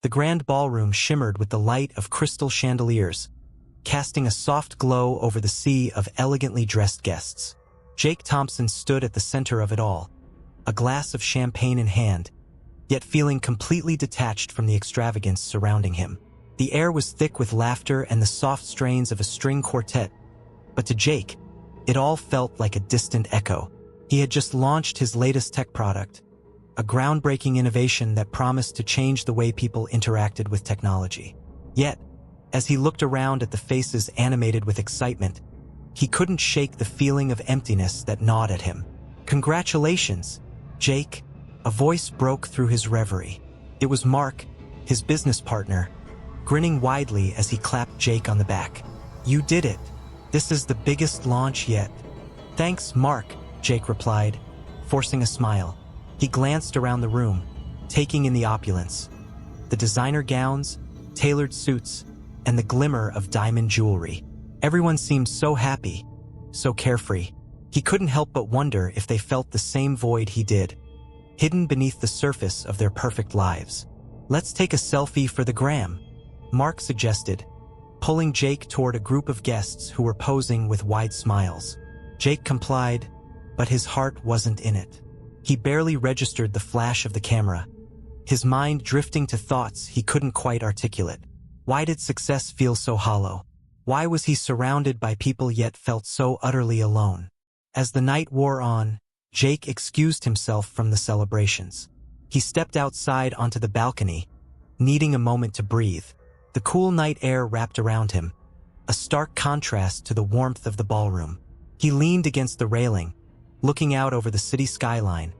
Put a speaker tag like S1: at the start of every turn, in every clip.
S1: The grand ballroom shimmered with the light of crystal chandeliers, casting a soft glow over the sea of elegantly dressed guests. Jake Thompson stood at the center of it all, a glass of champagne in hand, yet feeling completely detached from the extravagance surrounding him. The air was thick with laughter and the soft strains of a string quartet, but to Jake, it all felt like a distant echo. He had just launched his latest tech product, a groundbreaking innovation that promised to change the way people interacted with technology. Yet, as he looked around at the faces animated with excitement, he couldn't shake the feeling of emptiness that gnawed at him. "Congratulations, Jake," a voice broke through his reverie. It was Mark, his business partner, grinning widely as he clapped Jake on the back. "You did it. This is the biggest launch yet." "Thanks, Mark," Jake replied, forcing a smile. He glanced around the room, taking in the opulence, the designer gowns, tailored suits, and the glimmer of diamond jewelry. Everyone seemed so happy, so carefree. He couldn't help but wonder if they felt the same void he did, hidden beneath the surface of their perfect lives. "Let's take a selfie for the gram," Mark suggested, pulling Jake toward a group of guests who were posing with wide smiles. Jake complied, but his heart wasn't in it. He barely registered the flash of the camera, his mind drifting to thoughts he couldn't quite articulate. Why did success feel so hollow? Why was he surrounded by people yet felt so utterly alone? As the night wore on, Jake excused himself from the celebrations. He stepped outside onto the balcony, needing a moment to breathe. The cool night air wrapped around him, a stark contrast to the warmth of the ballroom. He leaned against the railing, looking out over the city skyline,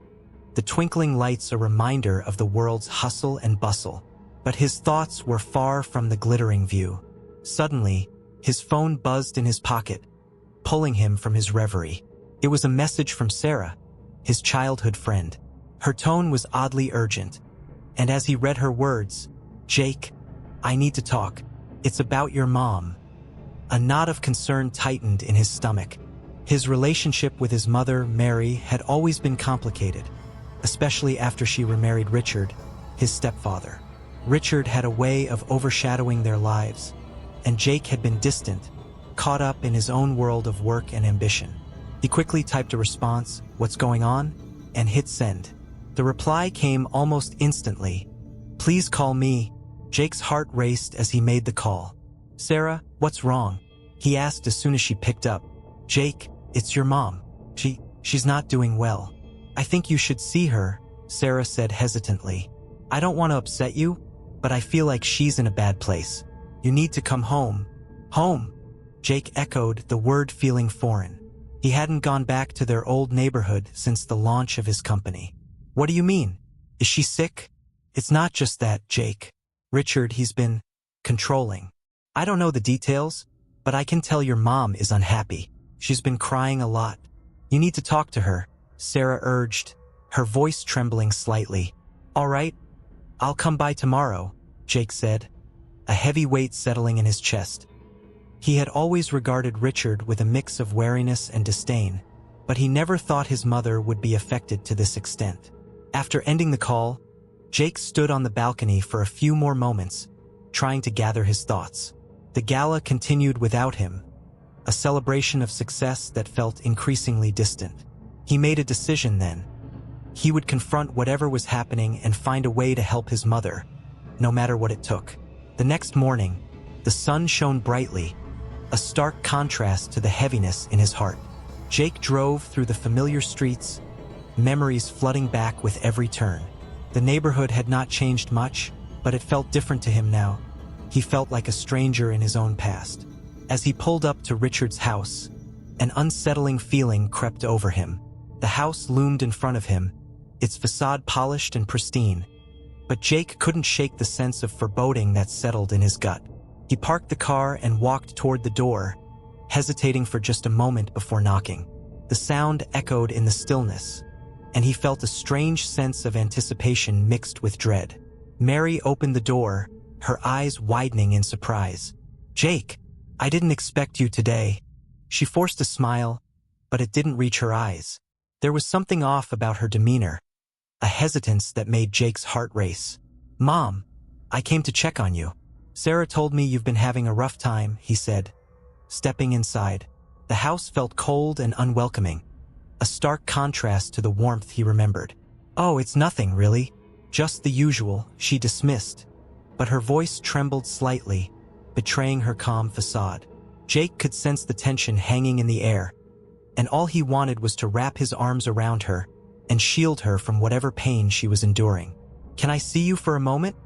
S1: the twinkling lights a reminder of the world's hustle and bustle. But his thoughts were far from the glittering view. Suddenly, his phone buzzed in his pocket, pulling him from his reverie. It was a message from Sarah, his childhood friend. Her tone was oddly urgent, and as he read her words, "Jake, I need to talk. It's about your mom." A knot of concern tightened in his stomach. His relationship with his mother, Mary, had always been complicated, especially after she remarried Richard, his stepfather. Richard had a way of overshadowing their lives, and Jake had been distant, caught up in his own world of work and ambition. He quickly typed a response, "What's going on?" and hit send. The reply came almost instantly. "Please call me." Jake's heart raced as he made the call. "Sarah, what's wrong?" he asked as soon as she picked up. "Jake, it's your mom. She's not doing well. I think you should see her," Sarah said hesitantly. "I don't want to upset you, but I feel like she's in a bad place. You need to come home." "Home?" Jake echoed, the word feeling foreign. He hadn't gone back to their old neighborhood since the launch of his company. "What do you mean? Is she sick?" "It's not just that, Jake. Richard, he's been controlling. I don't know the details, but I can tell your mom is unhappy. She's been crying a lot. You need to talk to her," Sarah urged, her voice trembling slightly. "All right, I'll come by tomorrow," Jake said, a heavy weight settling in his chest. He had always regarded Richard with a mix of wariness and disdain, but he never thought his mother would be affected to this extent. After ending the call, Jake stood on the balcony for a few more moments, trying to gather his thoughts. The gala continued without him, a celebration of success that felt increasingly distant. He made a decision then. He would confront whatever was happening and find a way to help his mother, no matter what it took. The next morning, the sun shone brightly, a stark contrast to the heaviness in his heart. Jake drove through the familiar streets, memories flooding back with every turn. The neighborhood had not changed much, but it felt different to him now. He felt like a stranger in his own past. As he pulled up to Richard's house, an unsettling feeling crept over him. The house loomed in front of him, its facade polished and pristine, but Jake couldn't shake the sense of foreboding that settled in his gut. He parked the car and walked toward the door, hesitating for just a moment before knocking. The sound echoed in the stillness, and he felt a strange sense of anticipation mixed with dread. Mary opened the door, her eyes widening in surprise. "Jake, I didn't expect you today." She forced a smile, but it didn't reach her eyes. There was something off about her demeanor, a hesitance that made Jake's heart race. "Mom," I came to check on you. Sarah told me you've been having a rough time, he said. Stepping inside, the house felt cold and unwelcoming, a stark contrast to the warmth he remembered. Oh, it's nothing, really. Just the usual, she dismissed, but her voice trembled slightly, betraying her calm facade. Jake could sense the tension hanging in the air, and all he wanted was to wrap his arms around her and shield her from whatever pain she was enduring. Can I see you for a moment?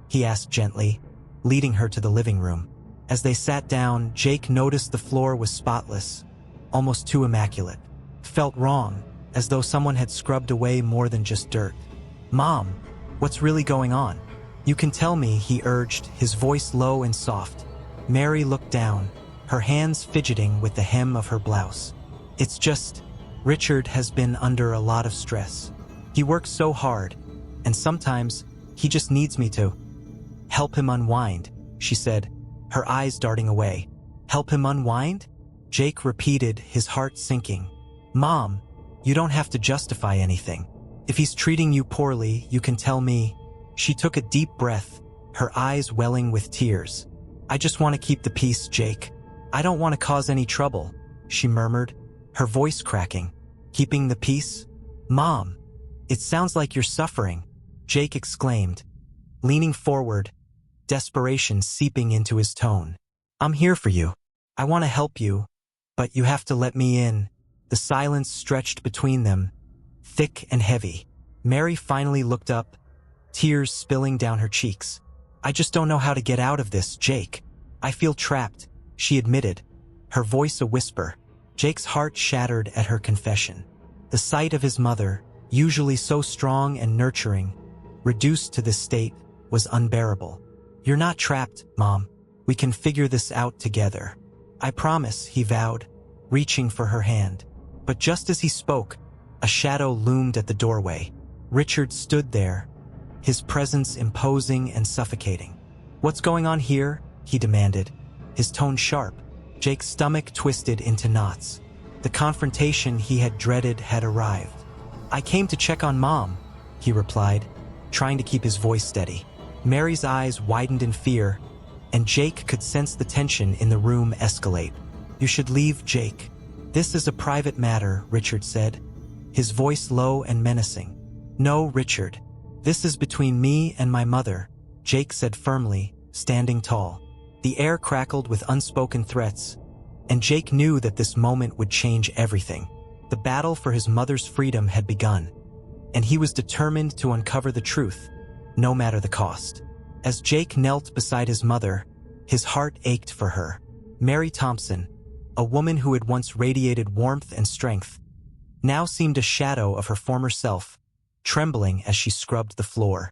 S1: He asked gently, leading her to the living room. As they sat down, Jake noticed the floor was spotless, almost too immaculate. Felt wrong, as though someone had scrubbed away more than just dirt. Mom, what's really going on? You can tell me, he urged, his voice low and soft. Mary looked down, her hands fidgeting with the hem of her blouse. It's just, Richard has been under a lot of stress. He works so hard, and sometimes he just needs me to help him unwind, she said, her eyes darting away. Help him unwind? Jake repeated, his heart sinking. Mom, you don't have to justify anything. If he's treating you poorly, you can tell me. She took a deep breath, her eyes welling with tears. I just want to keep the peace, Jake. I don't want to cause any trouble, she murmured, her voice cracking. Keeping the peace? Mom, it sounds like you're suffering, Jake exclaimed, leaning forward, desperation seeping into his tone. I'm here for you. I want to help you, but you have to let me in. The silence stretched between them, thick and heavy. Mary finally looked up, tears spilling down her cheeks. I just don't know how to get out of this, Jake. I feel trapped, she admitted, her voice a whisper. Jake's heart shattered at her confession. The sight of his mother, usually so strong and nurturing, reduced to this state, was unbearable. You're not trapped, Mom. We can figure this out together. I promise, he vowed, reaching for her hand. But just as he spoke, a shadow loomed at the doorway. Richard stood there, his presence imposing and suffocating. What's going on here? He demanded, his tone sharp. Jake's stomach twisted into knots. The confrontation he had dreaded had arrived. I came to check on Mom, he replied, trying to keep his voice steady. Mary's eyes widened in fear, and Jake could sense the tension in the room escalate. You should leave, Jake. This is a private matter, Richard said, his voice low and menacing. No, Richard. This is between me and my mother, Jake said firmly, standing tall. The air crackled with unspoken threats, and Jake knew that this moment would change everything. The battle for his mother's freedom had begun, and he was determined to uncover the truth, no matter the cost. As Jake knelt beside his mother, his heart ached for her. Mary Thompson, a woman who had once radiated warmth and strength, now seemed a shadow of her former self, trembling as she scrubbed the floor.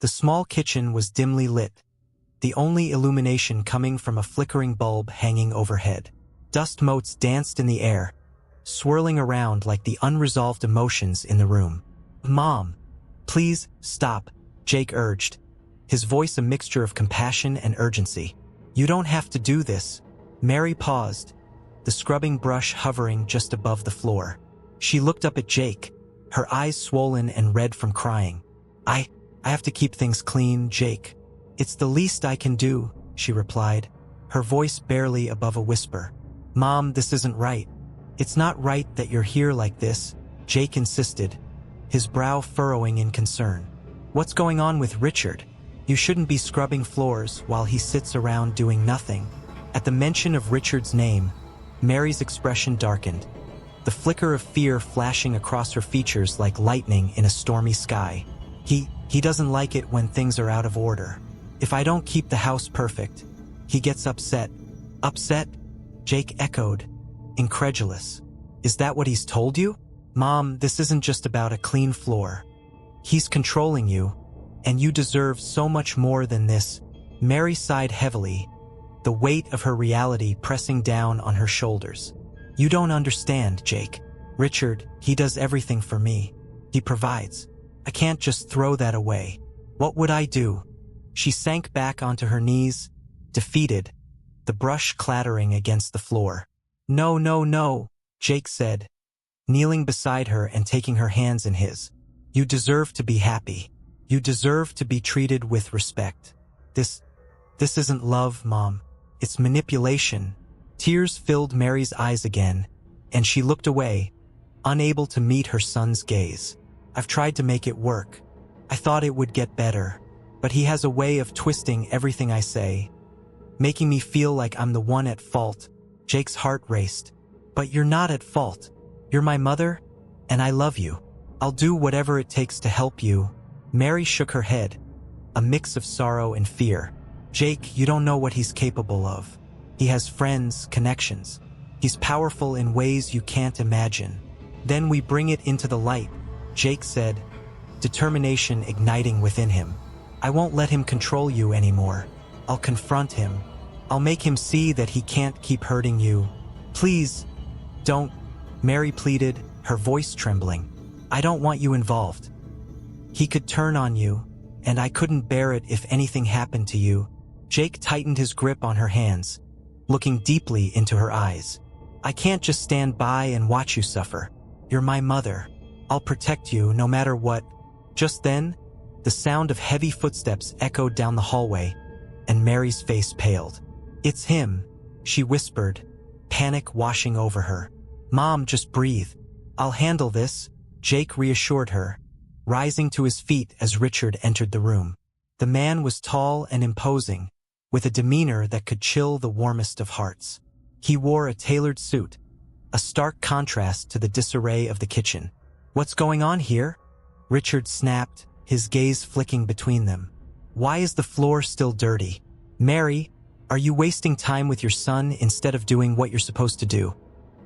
S1: The small kitchen was dimly lit, the only illumination coming from a flickering bulb hanging overhead. Dust motes danced in the air, swirling around like the unresolved emotions in the room. Mom, please stop, Jake urged, his voice a mixture of compassion and urgency. You don't have to do this. Mary paused, the scrubbing brush hovering just above the floor. She looked up at Jake, her eyes swollen and red from crying. I have to keep things clean, Jake. It's the least I can do, she replied, her voice barely above a whisper. Mom, this isn't right. It's not right that you're here like this, Jake insisted, his brow furrowing in concern. What's going on with Richard? You shouldn't be scrubbing floors while he sits around doing nothing. At the mention of Richard's name, Mary's expression darkened, the flicker of fear flashing across her features like lightning in a stormy sky. He doesn't like it when things are out of order. If I don't keep the house perfect, he gets upset. Upset? Jake echoed, incredulous. Is that what he's told you? Mom, this isn't just about a clean floor. He's controlling you, and you deserve so much more than this. Mary sighed heavily, the weight of her reality pressing down on her shoulders. You don't understand, Jake. Richard, he does everything for me. He provides. I can't just throw that away. What would I do? She sank back onto her knees, defeated, the brush clattering against the floor. No, no, no, Jake said, kneeling beside her and taking her hands in his. You deserve to be happy. You deserve to be treated with respect. This isn't love, Mom. It's manipulation. Tears filled Mary's eyes again, and she looked away, unable to meet her son's gaze. I've tried to make it work. I thought it would get better, but he has a way of twisting everything I say, making me feel like I'm the one at fault. Jake's heart raced. But you're not at fault. You're my mother, and I love you. I'll do whatever it takes to help you. Mary shook her head, a mix of sorrow and fear. Jake, you don't know what he's capable of. He has friends, connections. He's powerful in ways you can't imagine. Then we bring it into the light, Jake said, determination igniting within him. I won't let him control you anymore. I'll confront him. I'll make him see that he can't keep hurting you. Please, don't, Mary pleaded, her voice trembling. I don't want you involved. He could turn on you, and I couldn't bear it if anything happened to you. Jake tightened his grip on her hands, looking deeply into her eyes. I can't just stand by and watch you suffer. You're my mother. I'll protect you no matter what. Just then, the sound of heavy footsteps echoed down the hallway, and Mary's face paled. It's him, she whispered, panic washing over her. Mom, just breathe. I'll handle this, Jake reassured her, rising to his feet as Richard entered the room. The man was tall and imposing, with a demeanor that could chill the warmest of hearts. He wore a tailored suit, a stark contrast to the disarray of the kitchen. What's going on here? Richard snapped, his gaze flicking between them. Why is the floor still dirty? Mary, are you wasting time with your son instead of doing what you're supposed to do?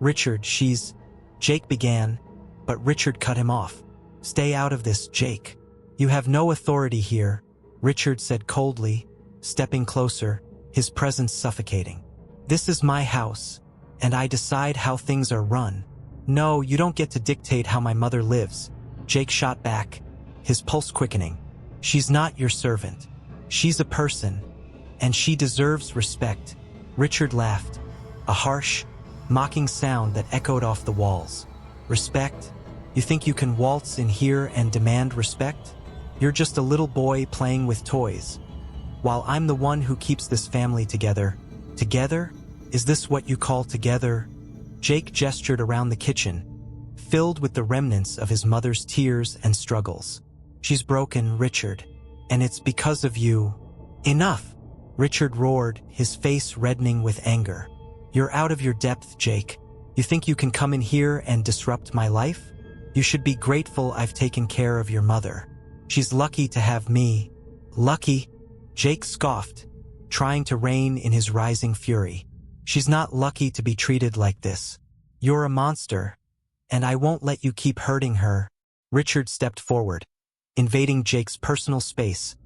S1: Richard, Jake began, but Richard cut him off. Stay out of this, Jake. You have no authority here, Richard said coldly, stepping closer, his presence suffocating. This is my house, and I decide how things are run. No, you don't get to dictate how my mother lives, Jake shot back, his pulse quickening. She's not your servant. She's a person, and she deserves respect. Richard laughed, a harsh, mocking sound that echoed off the walls. Respect? You think you can waltz in here and demand respect? You're just a little boy playing with toys, while I'm the one who keeps this family together. Together? Is this what you call together? Jake gestured around the kitchen, filled with the remnants of his mother's tears and struggles. She's broken, Richard, and it's because of you. Enough! Richard roared, his face reddening with anger. You're out of your depth, Jake. You think you can come in here and disrupt my life? You should be grateful I've taken care of your mother. She's lucky to have me. Lucky? Jake scoffed, trying to rein in his rising fury. She's not lucky to be treated like this. You're a monster, and I won't let you keep hurting her. Richard stepped forward, invading Jake's personal space,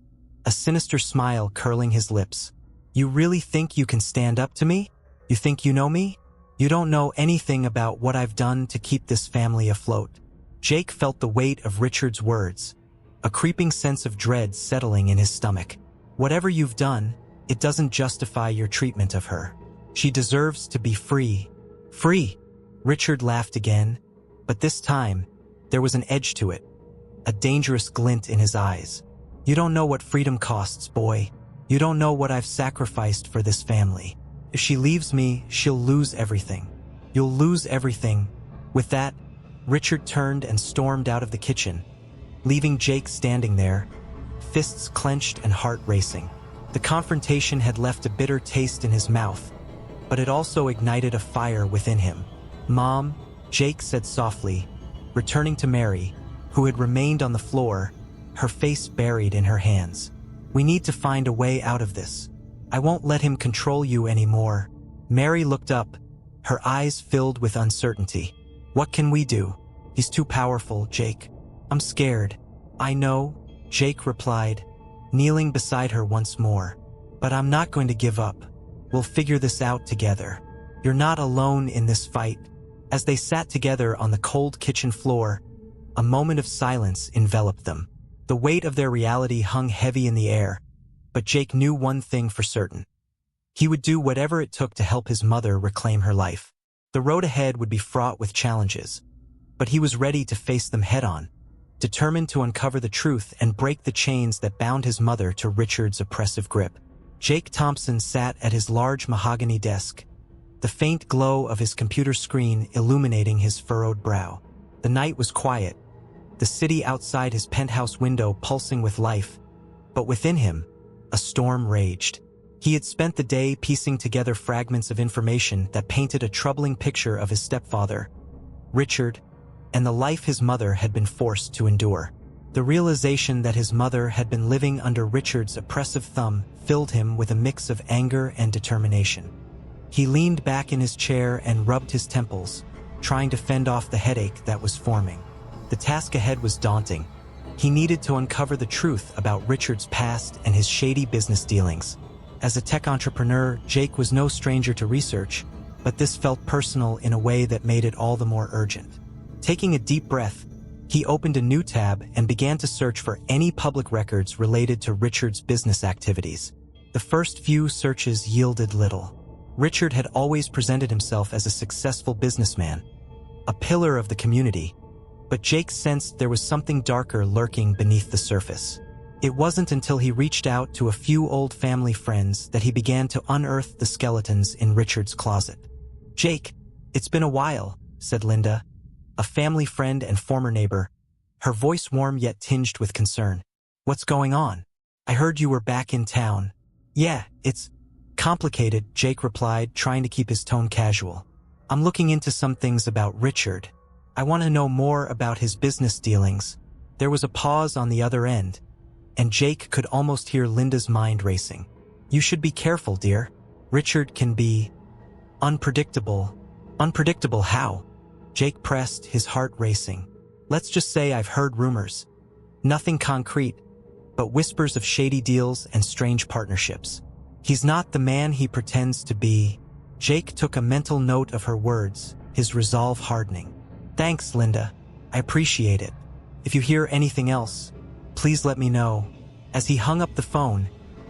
S1: a sinister smile curling his lips. You really think you can stand up to me? You think you know me? You don't know anything about what I've done to keep this family afloat. Jake felt the weight of Richard's words, a creeping sense of dread settling in his stomach. Whatever you've done, it doesn't justify your treatment of her. She deserves to be free. Free! Richard laughed again, but this time, there was an edge to it, a dangerous glint in his eyes. You don't know what freedom costs, boy. You don't know what I've sacrificed for this family. If she leaves me, she'll lose everything. You'll lose everything. With that, Richard turned and stormed out of the kitchen, leaving Jake standing there, fists clenched and heart racing. The confrontation had left a bitter taste in his mouth, but it also ignited a fire within him. Mom, Jake said softly, returning to Mary, who had remained on the floor, her face buried in her hands. We need to find a way out of this. I won't let him control you anymore. Mary looked up, her eyes filled with uncertainty. What can we do? He's too powerful, Jake. I'm scared. I know, Jake replied, kneeling beside her once more. But I'm not going to give up. We'll figure this out together. You're not alone in this fight. As they sat together on the cold kitchen floor, a moment of silence enveloped them. The weight of their reality hung heavy in the air, but Jake knew one thing for certain. He would do whatever it took to help his mother reclaim her life. The road ahead would be fraught with challenges, but he was ready to face them head-on. determined to uncover the truth and break the chains that bound his mother to Richard's oppressive grip. Jake Thompson sat at his large mahogany desk, the faint glow of his computer screen illuminating his furrowed brow. The night was quiet, the city outside his penthouse window pulsing with life, but within him, a storm raged. He had spent the day piecing together fragments of information that painted a troubling picture of his stepfather, Richard, and the life his mother had been forced to endure. The realization that his mother had been living under Richard's oppressive thumb filled him with a mix of anger and determination. He leaned back in his chair and rubbed his temples, trying to fend off the headache that was forming. The task ahead was daunting. He needed to uncover the truth about Richard's past and his shady business dealings. As a tech entrepreneur, Jake was no stranger to research, but this felt personal in a way that made it all the more urgent. Taking a deep breath, he opened a new tab and began to search for any public records related to Richard's business activities. The first few searches yielded little. Richard had always presented himself as a successful businessman, a pillar of the community, but Jake sensed there was something darker lurking beneath the surface. It wasn't until he reached out to a few old family friends that he began to unearth the skeletons in Richard's closet. "Jake, it's been a while," said Linda, a family friend and former neighbor, her voice warm yet tinged with concern. "What's going on? I heard you were back in town." "Yeah, it's complicated," Jake replied, trying to keep his tone casual. "I'm looking into some things about Richard. I want to know more about his business dealings." There was a pause on the other end, and Jake could almost hear Linda's mind racing. "You should be careful, dear. Richard can be unpredictable." "Unpredictable how?" Jake pressed, his heart racing. "Let's just say I've heard rumors. Nothing concrete, but whispers of shady deals and strange partnerships. He's not the man he pretends to be." Jake took a mental note of her words, his resolve hardening. "Thanks, Linda. I appreciate it. If you hear anything else, please let me know." As he hung up the phone,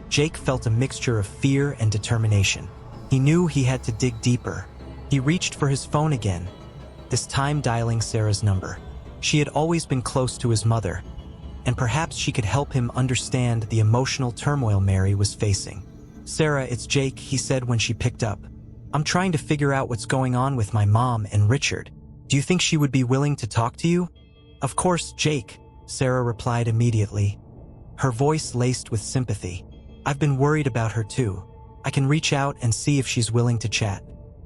S1: Jake felt a mixture of fear and determination. He knew he had to dig deeper. He reached for his phone again, this time dialing Sarah's number. She had always been close to his mother, and perhaps she could help him understand the emotional turmoil Mary was facing. "Sarah, it's Jake," he said when she picked up. "I'm trying to figure out what's going on with my mom and Richard. Do you think she would be willing to talk to you?" "Of course, Jake," Sarah replied immediately, her voice laced with sympathy. "I've been worried about her too. I can reach out and see if she's willing to chat.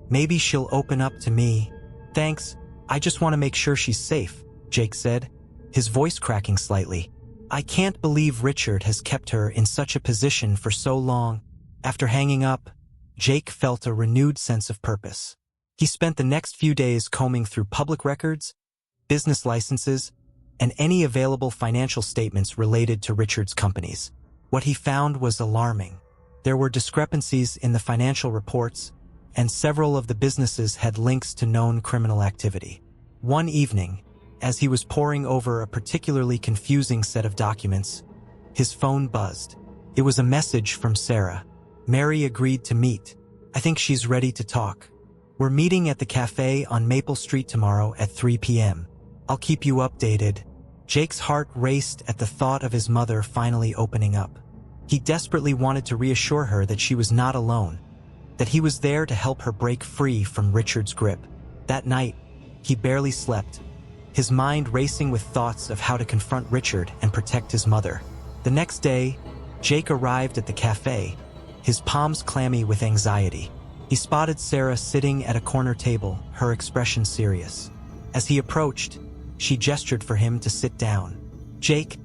S1: Maybe she'll open up to me." "Thanks. I just want to make sure she's safe," Jake said, his voice cracking slightly. "I can't believe Richard has kept her in such a position for so long." After hanging up, Jake felt a renewed sense of purpose. He spent the next few days combing through public records, business licenses, and any available financial statements related to Richard's companies. What he found was alarming. There were discrepancies in the financial reports, and several of the businesses had links to known criminal activity. One evening, as he was poring over a particularly confusing set of documents, his phone buzzed. It was a message from Sarah. "Mary agreed to meet. I think she's ready to talk. We're meeting at the cafe on Maple Street tomorrow at 3 p.m. I'll keep you updated." Jake's heart raced at the thought of his mother finally opening up. He desperately wanted to reassure her that she was not alone, that he was there to help her break free from Richard's grip. That night, he barely slept, his mind racing with thoughts of how to confront Richard and protect his mother. The next day, Jake arrived at the cafe, his palms clammy with anxiety. He spotted Sarah sitting at a corner table, her expression serious. As he approached, she gestured for him to sit down. "Jake,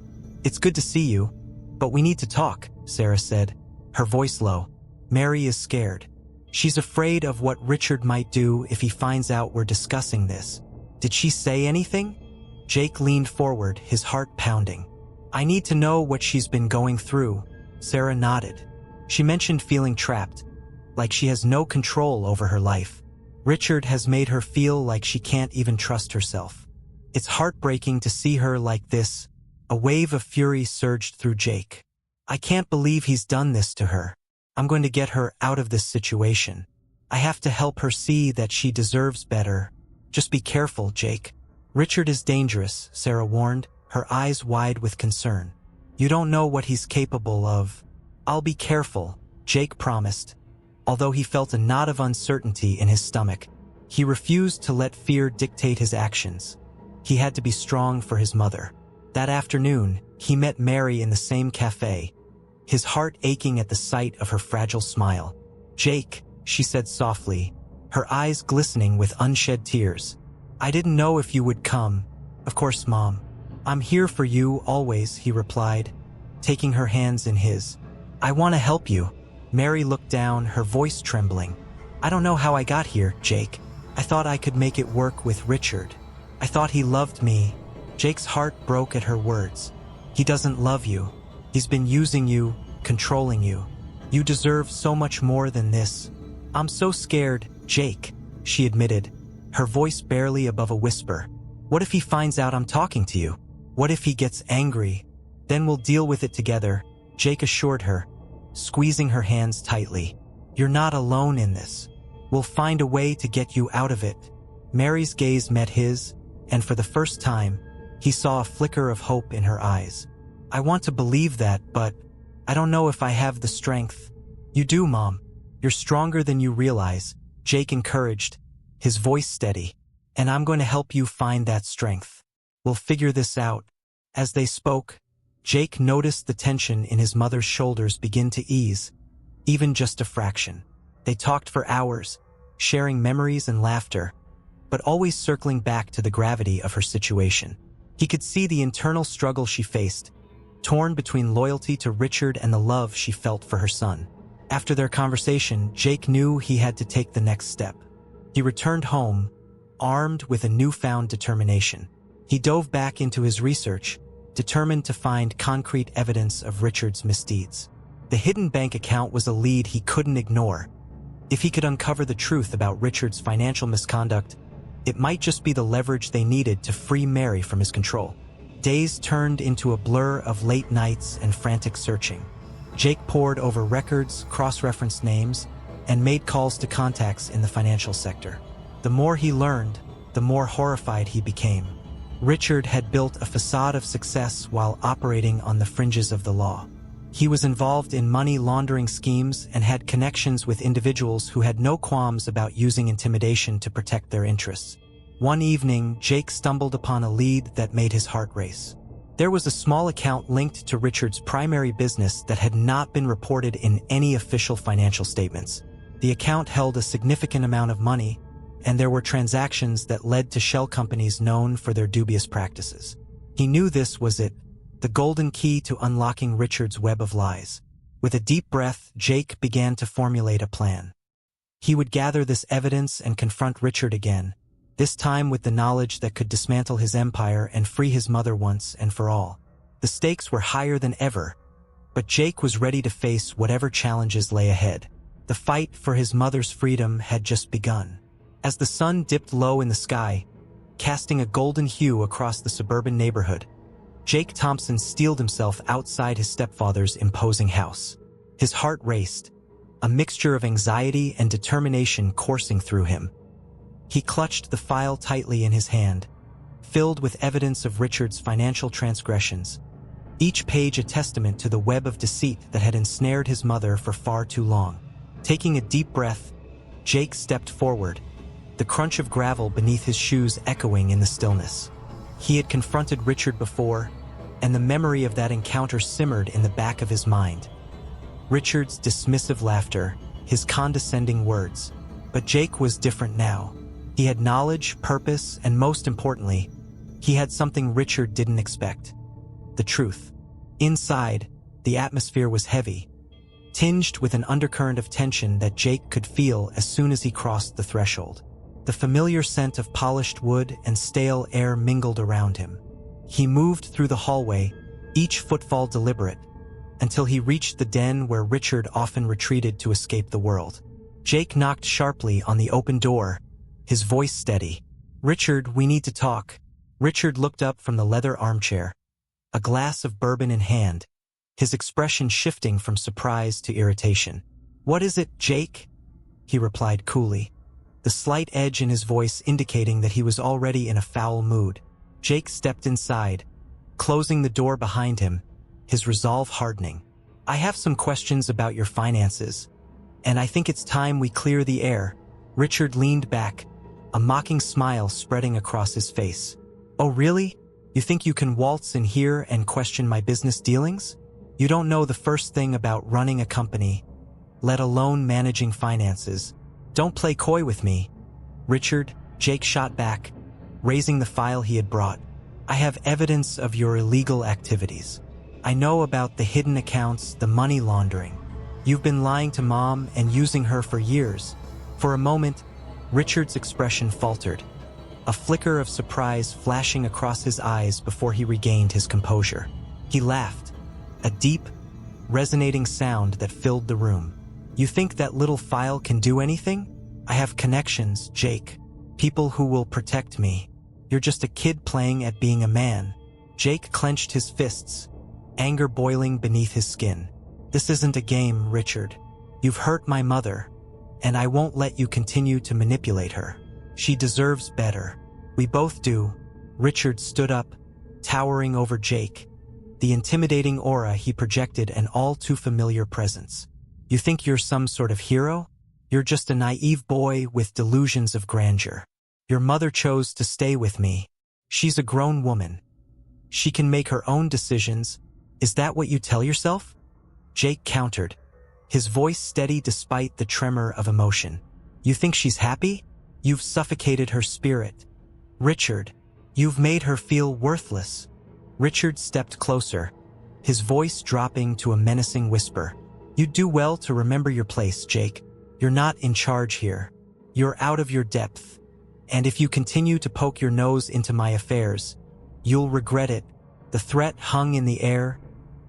S1: it's good to see you, but we need to talk," Sarah said, her voice low. "Mary is scared. She's afraid of what Richard might do if he finds out we're discussing this." "Did she say anything?" Jake leaned forward, his heart pounding. "I need to know what she's been going through." Sarah nodded. "She mentioned feeling trapped, like she has no control over her life. Richard has made her feel like she can't even trust herself. It's heartbreaking to see her like this." A wave of fury surged through Jake. "I can't believe he's done this to her. I'm going to get her out of this situation. I have to help her see that she deserves better." "Just be careful, Jake. Richard is dangerous," Sarah warned, her eyes wide with concern. "You don't know what he's capable of." "I'll be careful," Jake promised. Although he felt a knot of uncertainty in his stomach, he refused to let fear dictate his actions. He had to be strong for his mother. That afternoon, he met Mary in the same cafe, his heart aching at the sight of her fragile smile. "Jake," she said softly, her eyes glistening with unshed tears. "I didn't know if you would come." "Of course, Mom. I'm here for you, always," he replied, taking her hands in his. "I want to help you." Mary looked down, her voice trembling. "I don't know how I got here, Jake. I thought I could make it work with Richard. I thought he loved me." Jake's heart broke at her words. "He doesn't love you. He's been using you, controlling you. You deserve so much more than this." "I'm so scared, Jake," she admitted, her voice barely above a whisper. "What if he finds out I'm talking to you? What if he gets angry?" "Then we'll deal with it together," Jake assured her, squeezing her hands tightly. "You're not alone in this. We'll find a way to get you out of it." Mary's gaze met his, and for the first time, he saw a flicker of hope in her eyes. "I want to believe that, but I don't know if I have the strength." "You do, Mom. You're stronger than you realize," Jake encouraged, his voice steady. "And I'm going to help you find that strength. We'll figure this out." As they spoke, Jake noticed the tension in his mother's shoulders begin to ease, even just a fraction. They talked for hours, sharing memories and laughter, but always circling back to the gravity of her situation. He could see the internal struggle she faced, torn between loyalty to Richard and the love she felt for her son. After their conversation, Jake knew he had to take the next step. He returned home, armed with a newfound determination. He dove back into his research, determined to find concrete evidence of Richard's misdeeds. The hidden bank account was a lead he couldn't ignore. If he could uncover the truth about Richard's financial misconduct, it might just be the leverage they needed to free Mary from his control. Days turned into a blur of late nights and frantic searching. Jake pored over records, cross-referenced names, and made calls to contacts in the financial sector. The more he learned, the more horrified he became. Richard had built a facade of success while operating on the fringes of the law. He was involved in money laundering schemes and had connections with individuals who had no qualms about using intimidation to protect their interests. One evening, Jake stumbled upon a lead that made his heart race. There was a small account linked to Richard's primary business that had not been reported in any official financial statements. The account held a significant amount of money, and there were transactions that led to shell companies known for their dubious practices. He knew this was it, the golden key to unlocking Richard's web of lies. With a deep breath, Jake began to formulate a plan. He would gather this evidence and confront Richard again, this time with the knowledge that could dismantle his empire and free his mother once and for all. The stakes were higher than ever, but Jake was ready to face whatever challenges lay ahead. The fight for his mother's freedom had just begun. As the sun dipped low in the sky, casting a golden hue across the suburban neighborhood, Jake Thompson steeled himself outside his stepfather's imposing house. His heart raced, a mixture of anxiety and determination coursing through him. He clutched the file tightly in his hand, filled with evidence of Richard's financial transgressions, each page a testament to the web of deceit that had ensnared his mother for far too long. Taking a deep breath, Jake stepped forward, the crunch of gravel beneath his shoes echoing in the stillness. He had confronted Richard before, and the memory of that encounter simmered in the back of his mind. Richard's dismissive laughter, his condescending words. But Jake was different now. He had knowledge, purpose, and most importantly, he had something Richard didn't expect: the truth. Inside, the atmosphere was heavy, tinged with an undercurrent of tension that Jake could feel as soon as he crossed the threshold. The familiar scent of polished wood and stale air mingled around him. He moved through the hallway, each footfall deliberate, until he reached the den where Richard often retreated to escape the world. Jake knocked sharply on the open door, his voice steady. "Richard, we need to talk." Richard looked up from the leather armchair, a glass of bourbon in hand, his expression shifting from surprise to irritation. "What is it, Jake?" he replied coolly, the slight edge in his voice indicating that he was already in a foul mood. Jake stepped inside, closing the door behind him, his resolve hardening. I have some questions about your finances, and I think it's time we clear the air. Richard leaned back, a mocking smile spreading across his face. Oh really? You think you can waltz in here and question my business dealings? You don't know the first thing about running a company, let alone managing finances. Don't play coy with me. Richard, Jake shot back, raising the file he had brought. I have evidence of your illegal activities. I know about the hidden accounts, the money laundering. You've been lying to Mom and using her for years. For a moment, Richard's expression faltered, a flicker of surprise flashing across his eyes before he regained his composure. He laughed, a deep, resonating sound that filled the room. You think that little file can do anything? I have connections, Jake. People who will protect me. You're just a kid playing at being a man. Jake clenched his fists, anger boiling beneath his skin. This isn't a game, Richard. You've hurt my mother, and I won't let you continue to manipulate her. She deserves better. We both do. Richard stood up, towering over Jake, the intimidating aura he projected an all-too-familiar presence. You think you're some sort of hero? You're just a naive boy with delusions of grandeur. Your mother chose to stay with me. She's a grown woman. She can make her own decisions. Is that what you tell yourself? Jake countered, his voice steady despite the tremor of emotion. You think she's happy? You've suffocated her spirit. Richard, you've made her feel worthless. Richard stepped closer, his voice dropping to a menacing whisper. You'd do well to remember your place, Jake. You're not in charge here. You're out of your depth. And if you continue to poke your nose into my affairs, you'll regret it. The threat hung in the air,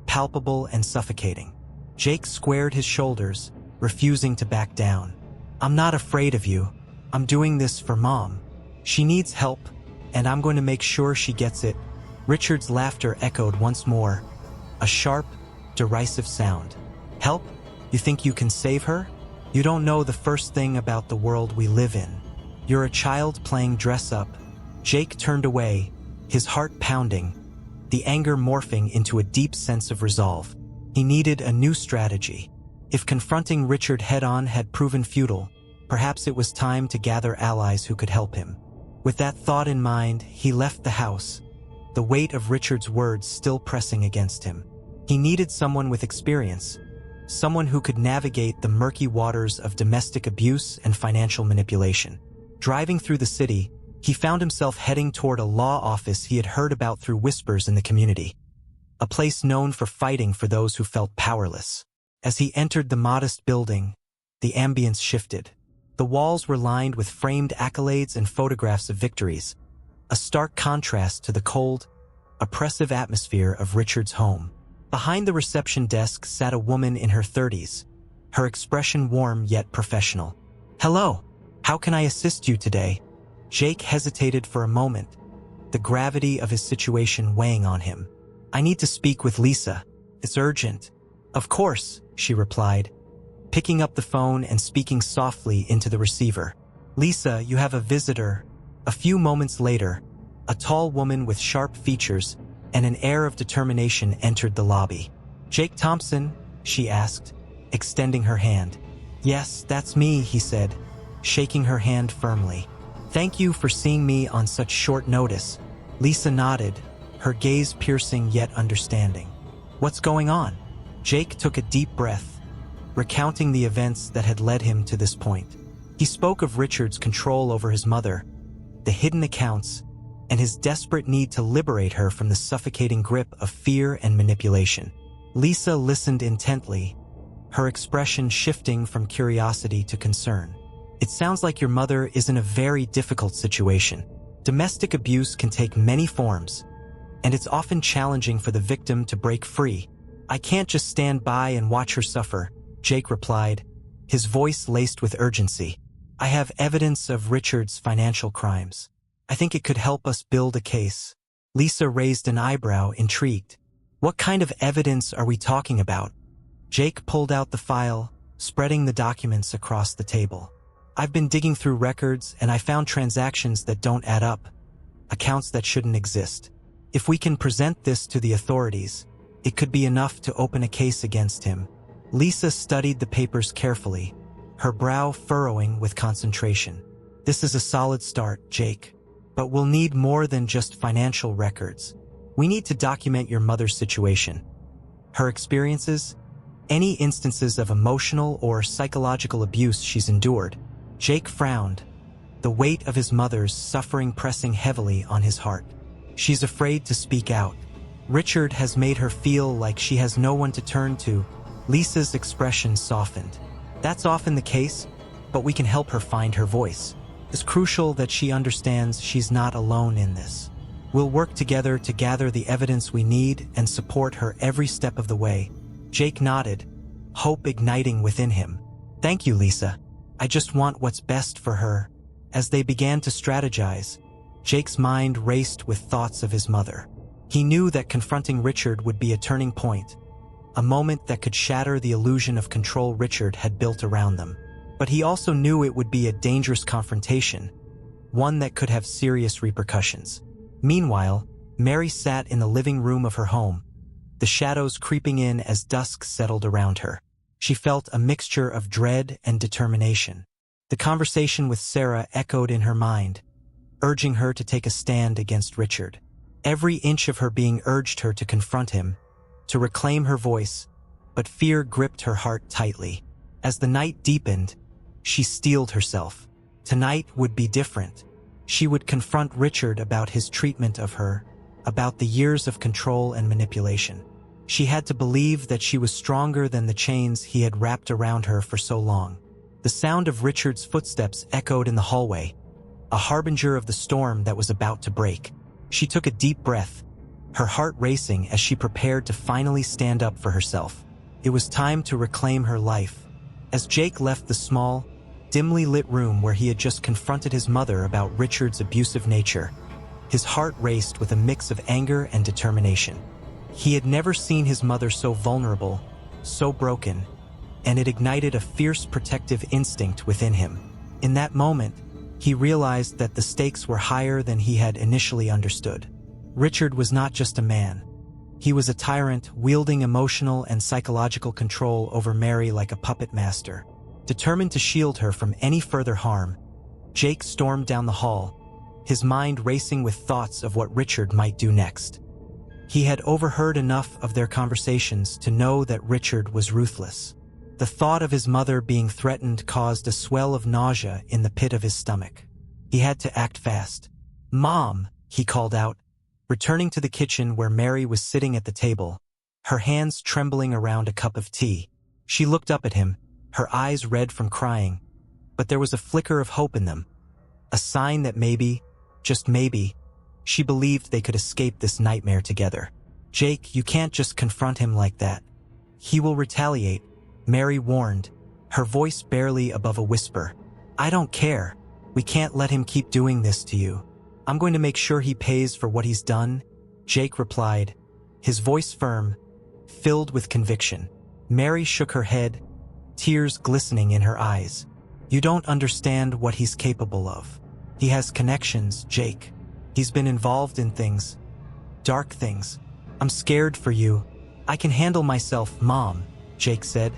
S1: palpable and suffocating. Jake squared his shoulders, refusing to back down. I'm not afraid of you. I'm doing this for Mom. She needs help, and I'm going to make sure she gets it. Richard's laughter echoed once more, a sharp, derisive sound. Help? You think you can save her? You don't know the first thing about the world we live in. You're a child playing dress-up. Jake turned away, his heart pounding, the anger morphing into a deep sense of resolve. He needed a new strategy. If confronting Richard head-on had proven futile, perhaps it was time to gather allies who could help him. With that thought in mind, he left the house, the weight of Richard's words still pressing against him. He needed someone with experience, someone who could navigate the murky waters of domestic abuse and financial manipulation. Driving through the city, he found himself heading toward a law office he had heard about through whispers in the community, a place known for fighting for those who felt powerless. As he entered the modest building, the ambience shifted. The walls were lined with framed accolades and photographs of victories, a stark contrast to the cold, oppressive atmosphere of Richard's home. Behind the reception desk sat a woman in her 30s, her expression warm yet professional. Hello, how can I assist you today? Jake hesitated for a moment, the gravity of his situation weighing on him. I need to speak with Lisa. It's urgent. Of course, she replied, picking up the phone and speaking softly into the receiver. Lisa, you have a visitor. A few moments later, a tall woman with sharp features and an air of determination entered the lobby. Jake Thompson, she asked, extending her hand. Yes, that's me, he said, shaking her hand firmly. Thank you for seeing me on such short notice. Lisa nodded, her gaze piercing yet understanding. What's going on? Jake took a deep breath, recounting the events that had led him to this point. He spoke of Richard's control over his mother, the hidden accounts, and his desperate need to liberate her from the suffocating grip of fear and manipulation. Lisa listened intently, her expression shifting from curiosity to concern. It sounds like your mother is in a very difficult situation. Domestic abuse can take many forms, and it's often challenging for the victim to break free. I can't just stand by and watch her suffer, Jake replied, his voice laced with urgency. I have evidence of Richard's financial crimes. I think it could help us build a case. Lisa raised an eyebrow, intrigued. What kind of evidence are we talking about? Jake pulled out the file, spreading the documents across the table. I've been digging through records and I found transactions that don't add up, accounts that shouldn't exist. If we can present this to the authorities, it could be enough to open a case against him. Lisa studied the papers carefully, her brow furrowing with concentration. This is a solid start, Jake. But we'll need more than just financial records. We need to document your mother's situation. Her experiences, any instances of emotional or psychological abuse she's endured. Jake frowned, the weight of his mother's suffering pressing heavily on his heart. She's afraid to speak out. Richard has made her feel like she has no one to turn to. Lisa's expression softened. That's often the case, but we can help her find her voice. It's crucial that she understands she's not alone in this. We'll work together to gather the evidence we need and support her every step of the way. Jake nodded, hope igniting within him. Thank you, Lisa. I just want what's best for her. As they began to strategize, Jake's mind raced with thoughts of his mother. He knew that confronting Richard would be a turning point, a moment that could shatter the illusion of control Richard had built around them. But he also knew it would be a dangerous confrontation, one that could have serious repercussions. Meanwhile, Mary sat in the living room of her home, the shadows creeping in as dusk settled around her. She felt a mixture of dread and determination. The conversation with Sarah echoed in her mind, urging her to take a stand against Richard. Every inch of her being urged her to confront him, to reclaim her voice, but fear gripped her heart tightly. As the night deepened, she steeled herself. Tonight would be different. She would confront Richard about his treatment of her, about the years of control and manipulation. She had to believe that she was stronger than the chains he had wrapped around her for so long. The sound of Richard's footsteps echoed in the hallway, a harbinger of the storm that was about to break. She took a deep breath, her heart racing as she prepared to finally stand up for herself. It was time to reclaim her life. As Jake left the small, dimly lit room where he had just confronted his mother about Richard's abusive nature, his heart raced with a mix of anger and determination. He had never seen his mother so vulnerable, so broken, and it ignited a fierce protective instinct within him. In that moment, he realized that the stakes were higher than he had initially understood. Richard was not just a man. He was a tyrant wielding emotional and psychological control over Mary like a puppet master. Determined to shield her from any further harm, Jake stormed down the hall, his mind racing with thoughts of what Richard might do next. He had overheard enough of their conversations to know that Richard was ruthless. The thought of his mother being threatened caused a swell of nausea in the pit of his stomach. He had to act fast. "Mom," he called out, returning to the kitchen where Mary was sitting at the table, her hands trembling around a cup of tea. She looked up at him, her eyes red from crying, but there was a flicker of hope in them, a sign that maybe, just maybe, she believed they could escape this nightmare together. "Jake, you can't just confront him like that. He will retaliate," Mary warned, her voice barely above a whisper. "I don't care. We can't let him keep doing this to you. I'm going to make sure he pays for what he's done," Jake replied, his voice firm, filled with conviction. Mary shook her head, tears glistening in her eyes. "You don't understand what he's capable of. He has connections, Jake. He's been involved in things, dark things. I'm scared for you. I can handle myself, Mom," Jake said,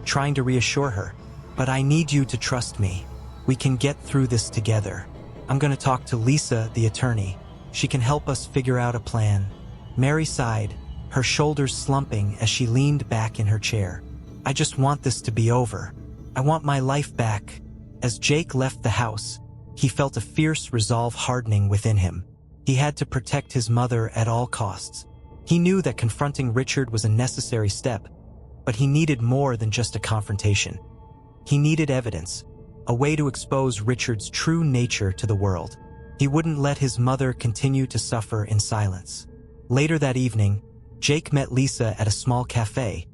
S1: trying to reassure her. "But I need you to trust me. We can get through this together. I'm going to talk to Lisa, the attorney. She can help us figure out a plan." Mary sighed, her shoulders slumping as she leaned back in her chair. "I just want this to be over. I want my life back." As Jake left the house, he felt a fierce resolve hardening within him. He had to protect his mother at all costs. He knew that confronting Richard was a necessary step, but he needed more than just a confrontation. He needed evidence, a way to expose Richard's true nature to the world. He wouldn't let his mother continue to suffer in silence. Later that evening, Jake met Lisa at a small cafe,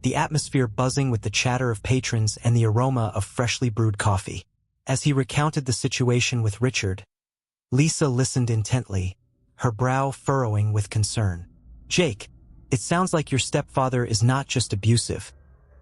S1: the atmosphere buzzing with the chatter of patrons and the aroma of freshly brewed coffee. As he recounted the situation with Richard, Lisa listened intently, her brow furrowing with concern. "Jake, it sounds like your stepfather is not just abusive.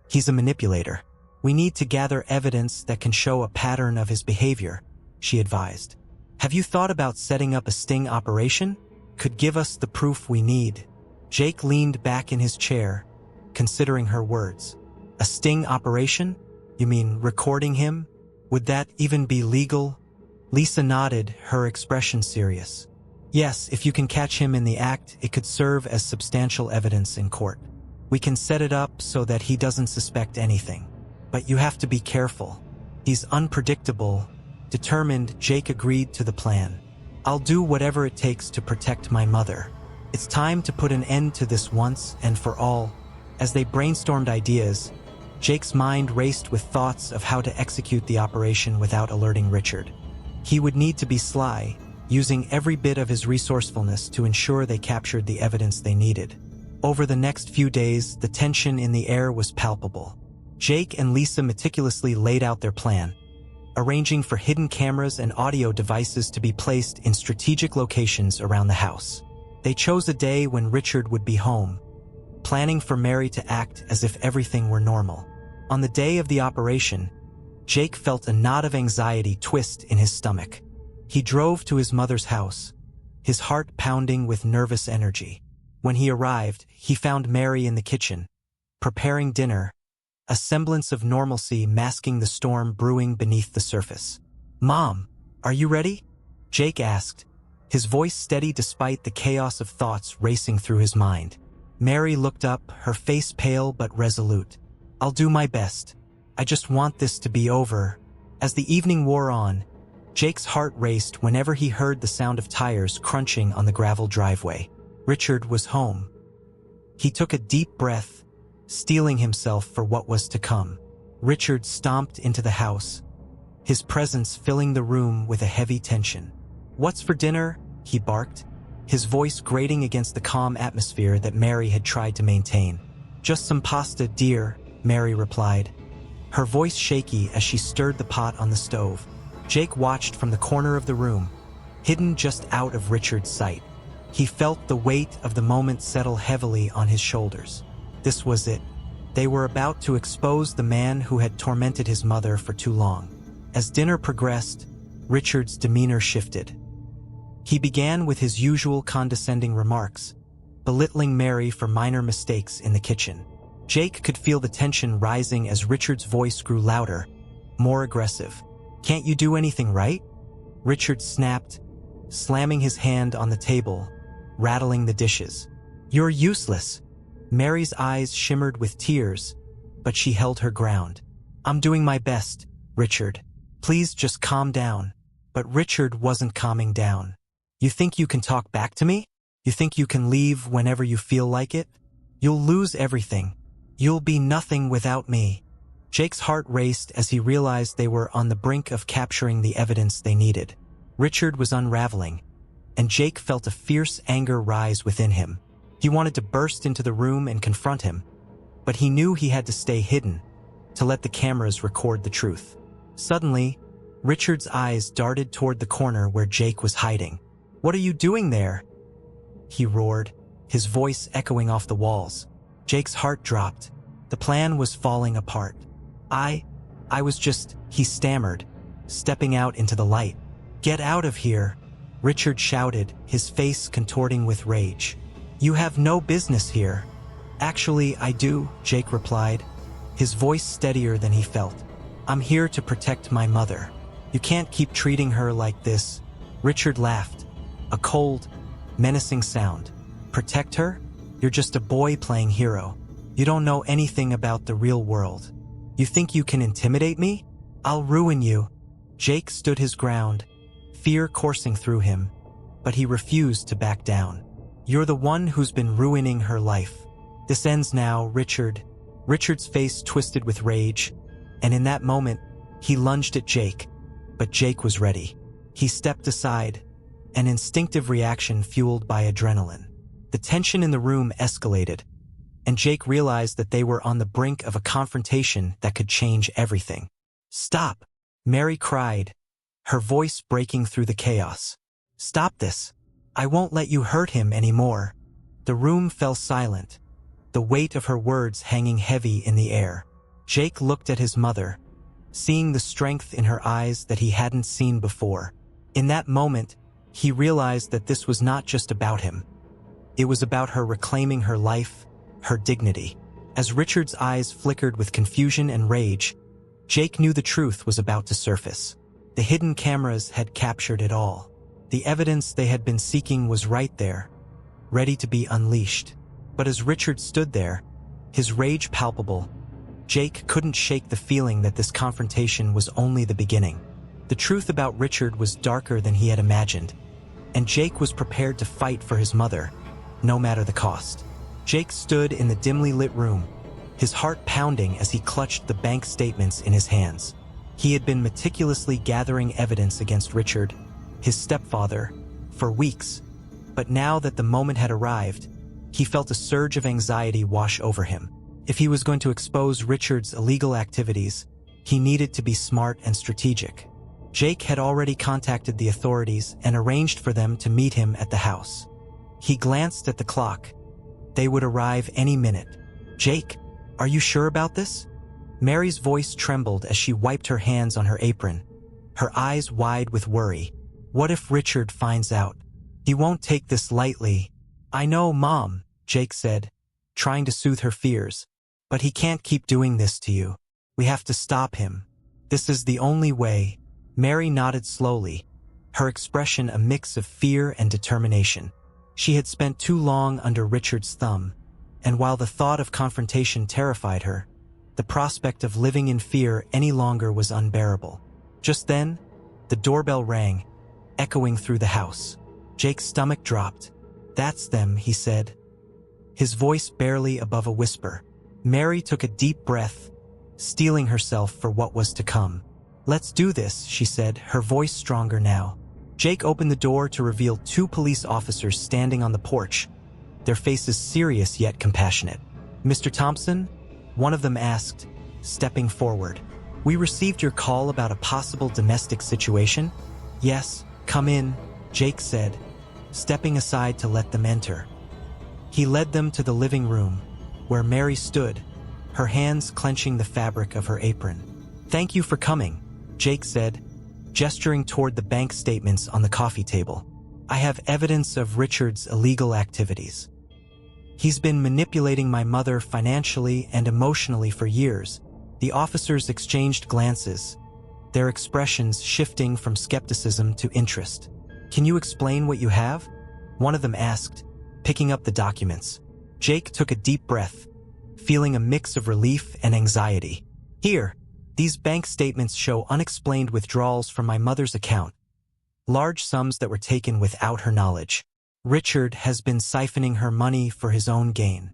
S1: He's a manipulator. We need to gather evidence that can show a pattern of his behavior," she advised. "Have you thought about setting up a sting operation?" could give us the proof we need." Jake leaned back in his chair, considering her words. "A sting operation? You mean recording him? Would that even be legal?" Lisa nodded, her expression serious. "Yes, if you can catch him in the act, it could serve as substantial evidence in court. We can set it up so that he doesn't suspect anything. But you have to be careful. He's unpredictable." Determined, Jake agreed to the plan. "I'll do whatever it takes to protect my mother. It's time to put an end to this once and for all." As they brainstormed ideas, Jake's mind raced with thoughts of how to execute the operation without alerting Richard. He would need to be sly, using every bit of his resourcefulness to ensure they captured the evidence they needed. Over the next few days, the tension in the air was palpable. Jake and Lisa meticulously laid out their plan, arranging for hidden cameras and audio devices to be placed in strategic locations around the house. They chose a day when Richard would be home, planning for Mary to act as if everything were normal. On the day of the operation, Jake felt a knot of anxiety twist in his stomach. He drove to his mother's house, his heart pounding with nervous energy. When he arrived, he found Mary in the kitchen, preparing dinner, a semblance of normalcy masking the storm brewing beneath the surface. "Mom, are you ready?" Jake asked, his voice steady despite the chaos of thoughts racing through his mind. Mary looked up, her face pale but resolute. "I'll do my best. I just want this to be over." As the evening wore on, Jake's heart raced whenever he heard the sound of tires crunching on the gravel driveway. Richard was home. He took a deep breath, steeling himself for what was to come. Richard stomped into the house, his presence filling the room with a heavy tension. "What's for dinner?" he barked, his voice grating against the calm atmosphere that Mary had tried to maintain. "Just some pasta, dear," Mary replied, her voice shaky as she stirred the pot on the stove. Jake watched from the corner of the room, hidden just out of Richard's sight. He felt the weight of the moment settle heavily on his shoulders. This was it. They were about to expose the man who had tormented his mother for too long. As dinner progressed, Richard's demeanor shifted. He began with his usual condescending remarks, belittling Mary for minor mistakes in the kitchen. Jake could feel the tension rising as Richard's voice grew louder, more aggressive. "Can't you do anything right?" Richard snapped, slamming his hand on the table, rattling the dishes. "You're useless." Mary's eyes shimmered with tears, but she held her ground. "I'm doing my best, Richard. Please just calm down." But Richard wasn't calming down. "You think you can talk back to me? You think you can leave whenever you feel like it? You'll lose everything. You'll be nothing without me." Jake's heart raced as he realized they were on the brink of capturing the evidence they needed. Richard was unraveling, and Jake felt a fierce anger rise within him. He wanted to burst into the room and confront him, but he knew he had to stay hidden, to let the cameras record the truth. Suddenly, Richard's eyes darted toward the corner where Jake was hiding. "What are you doing there?" he roared, his voice echoing off the walls. Jake's heart dropped. The plan was falling apart. I was just," he stammered, stepping out into the light. "Get out of here," Richard shouted, his face contorting with rage. "You have no business here." "Actually, I do," Jake replied, his voice steadier than he felt. "I'm here to protect my mother. You can't keep treating her like this." Richard laughed, a cold, menacing sound. "Protect her? You're just a boy playing hero. You don't know anything about the real world. You think you can intimidate me? I'll ruin you." Jake stood his ground, fear coursing through him, but he refused to back down. "You're the one who's been ruining her life. This ends now, Richard." Richard's face twisted with rage, and in that moment, he lunged at Jake, but Jake was ready. He stepped aside, an instinctive reaction fueled by adrenaline. The tension in the room escalated, and Jake realized that they were on the brink of a confrontation that could change everything. "Stop!" Mary cried, her voice breaking through the chaos. "Stop this! I won't let you hurt him anymore." The room fell silent, the weight of her words hanging heavy in the air. Jake looked at his mother, seeing the strength in her eyes that he hadn't seen before. In that moment, He realized that this was not just about him. It was about her reclaiming her life, her dignity. As Richard's eyes flickered with confusion and rage, Jake knew the truth was about to surface. The hidden cameras had captured it all. The evidence they had been seeking was right there, ready to be unleashed. But as Richard stood there, his rage palpable, Jake couldn't shake the feeling that this confrontation was only the beginning. The truth about Richard was darker than he had imagined, and Jake was prepared to fight for his mother, no matter the cost. Jake stood in the dimly lit room, his heart pounding as he clutched the bank statements in his hands. He had been meticulously gathering evidence against Richard, his stepfather, for weeks, but now that the moment had arrived, he felt a surge of anxiety wash over him. If he was going to expose Richard's illegal activities, he needed to be smart and strategic. Jake had already contacted the authorities and arranged for them to meet him at the house. He glanced at the clock. They would arrive any minute. "Jake, are you sure about this?" Mary's voice trembled as she wiped her hands on her apron, her eyes wide with worry. "What if Richard finds out? He won't take this lightly." "I know, Mom," Jake said, trying to soothe her fears. "But he can't keep doing this to you. We have to stop him. This is the only way." Mary nodded slowly, her expression a mix of fear and determination. She had spent too long under Richard's thumb, and while the thought of confrontation terrified her, the prospect of living in fear any longer was unbearable. Just then, the doorbell rang, echoing through the house. Jake's stomach dropped. "That's them," he said, his voice barely above a whisper. Mary took a deep breath, steeling herself for what was to come. "Let's do this," she said, her voice stronger now. Jake opened the door to reveal two police officers standing on the porch, their faces serious yet compassionate. "Mr. Thompson?" one of them asked, stepping forward. "We received your call about a possible domestic situation?" "Yes, come in," Jake said, stepping aside to let them enter. He led them to the living room, where Mary stood, her hands clenching the fabric of her apron. "Thank you for coming," Jake said, gesturing toward the bank statements on the coffee table. "I have evidence of Richard's illegal activities. He's been manipulating my mother financially and emotionally for years." The officers exchanged glances, their expressions shifting from skepticism to interest. "Can you explain what you have?" one of them asked, picking up the documents. Jake took a deep breath, feeling a mix of relief and anxiety. "Here, these bank statements show unexplained withdrawals from my mother's account, large sums that were taken without her knowledge. Richard has been siphoning her money for his own gain.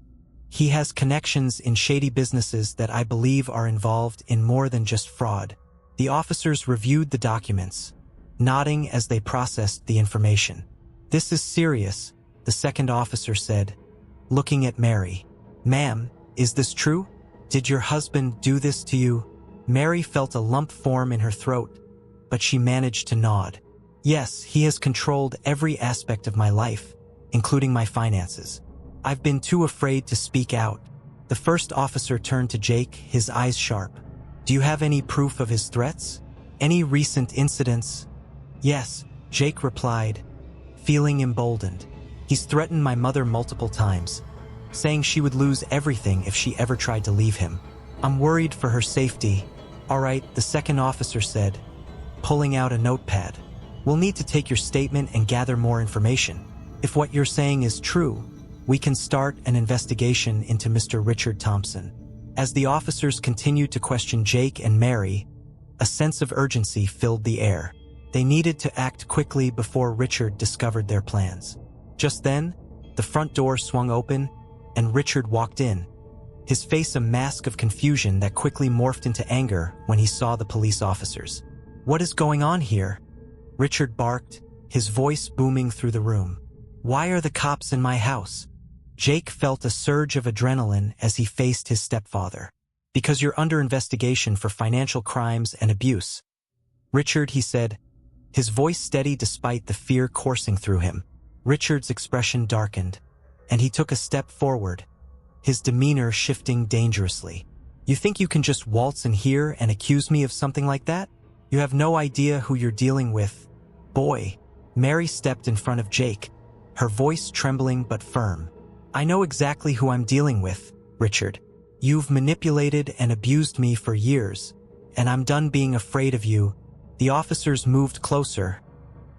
S1: He has connections in shady businesses that I believe are involved in more than just fraud." The officers reviewed the documents, nodding as they processed the information. "This is serious," the second officer said, looking at Mary. "Ma'am, is this true? Did your husband do this to you?" Mary felt a lump form in her throat, but she managed to nod. "Yes, he has controlled every aspect of my life, including my finances. I've been too afraid to speak out." The first officer turned to Jake, his eyes sharp. "Do you have any proof of his threats? Any recent incidents?" "Yes," Jake replied, feeling emboldened. "He's threatened my mother multiple times, saying she would lose everything if she ever tried to leave him. I'm worried for her safety." "All right," the second officer said, pulling out a notepad. "We'll need to take your statement and gather more information. If what you're saying is true, we can start an investigation into Mr. Richard Thompson." As the officers continued to question Jake and Mary, a sense of urgency filled the air. They needed to act quickly before Richard discovered their plans. Just then, the front door swung open, and Richard walked in, his face a mask of confusion that quickly morphed into anger when he saw the police officers. "What is going on here?" Richard barked, his voice booming through the room. "Why are the cops in my house?" Jake felt a surge of adrenaline as he faced his stepfather. "Because you're under investigation for financial crimes and abuse." "Richard," he said, his voice steady despite the fear coursing through him. Richard's expression darkened, and he took a step forward, his demeanor shifting dangerously. "You think you can just waltz in here and accuse me of something like that? You have no idea who you're dealing with, boy." Mary stepped in front of Jake, her voice trembling but firm. "I know exactly who I'm dealing with, Richard. You've manipulated and abused me for years, and I'm done being afraid of you." The officers moved closer,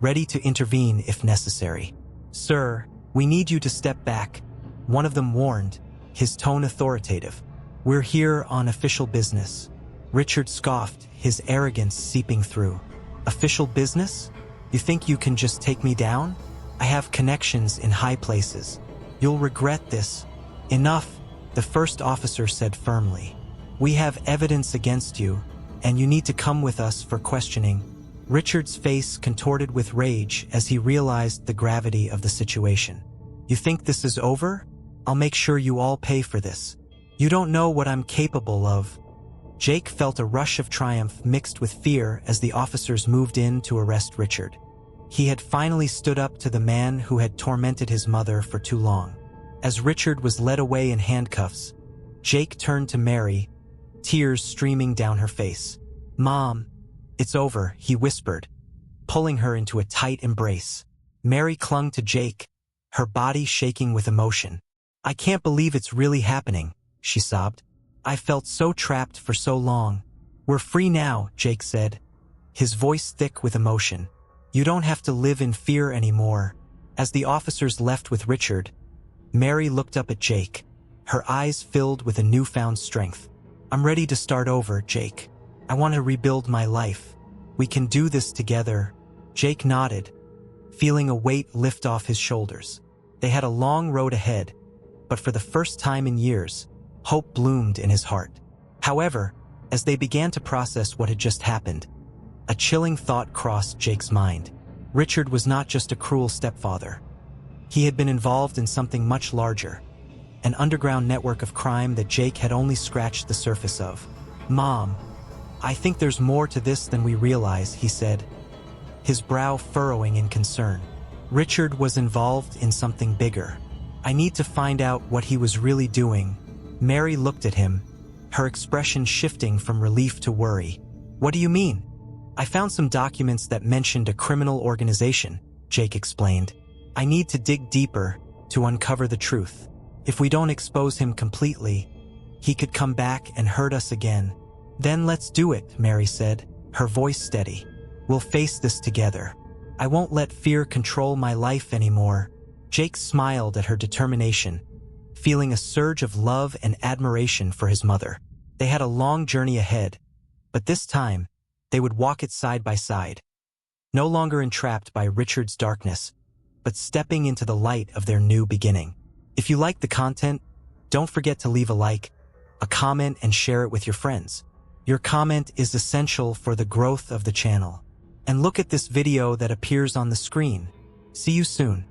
S1: ready to intervene if necessary. "Sir, we need you to step back," one of them warned, his tone authoritative. "We're here on official business." Richard scoffed, his arrogance seeping through. "Official business? You think you can just take me down? I have connections in high places. You'll regret this." "Enough," the first officer said firmly. "We have evidence against you, and you need to come with us for questioning." Richard's face contorted with rage as he realized the gravity of the situation. "You think this is over? I'll make sure you all pay for this. You don't know what I'm capable of." Jake felt a rush of triumph mixed with fear as the officers moved in to arrest Richard. He had finally stood up to the man who had tormented his mother for too long. As Richard was led away in handcuffs, Jake turned to Mary, tears streaming down her face. "Mom, it's over," he whispered, pulling her into a tight embrace. Mary clung to Jake, her body shaking with emotion. "I can't believe it's really happening," she sobbed. "I felt so trapped for so long." "We're free now," Jake said, his voice thick with emotion. "You don't have to live in fear anymore." As the officers left with Richard, Mary looked up at Jake, her eyes filled with a newfound strength. "I'm ready to start over, Jake. I want to rebuild my life. We can do this together." Jake nodded, feeling a weight lift off his shoulders. They had a long road ahead, but for the first time in years, hope bloomed in his heart. However, as they began to process what had just happened, a chilling thought crossed Jake's mind. Richard was not just a cruel stepfather. He had been involved in something much larger, an underground network of crime that Jake had only scratched the surface of. "Mom, I think there's more to this than we realize," he said, his brow furrowing in concern. "Richard was involved in something bigger. I need to find out what he was really doing." Mary looked at him, her expression shifting from relief to worry. "What do you mean?" "I found some documents that mentioned a criminal organization," Jake explained. "I need to dig deeper to uncover the truth. If we don't expose him completely, he could come back and hurt us again." "Then let's do it," Mary said, her voice steady. "We'll face this together. I won't let fear control my life anymore." Jake smiled at her determination, feeling a surge of love and admiration for his mother. They had a long journey ahead, but this time, they would walk it side by side, no longer entrapped by Richard's darkness, but stepping into the light of their new beginning. If you like the content, don't forget to leave a like, a comment, and share it with your friends. Your comment is essential for the growth of the channel. And look at this video that appears on the screen. See you soon.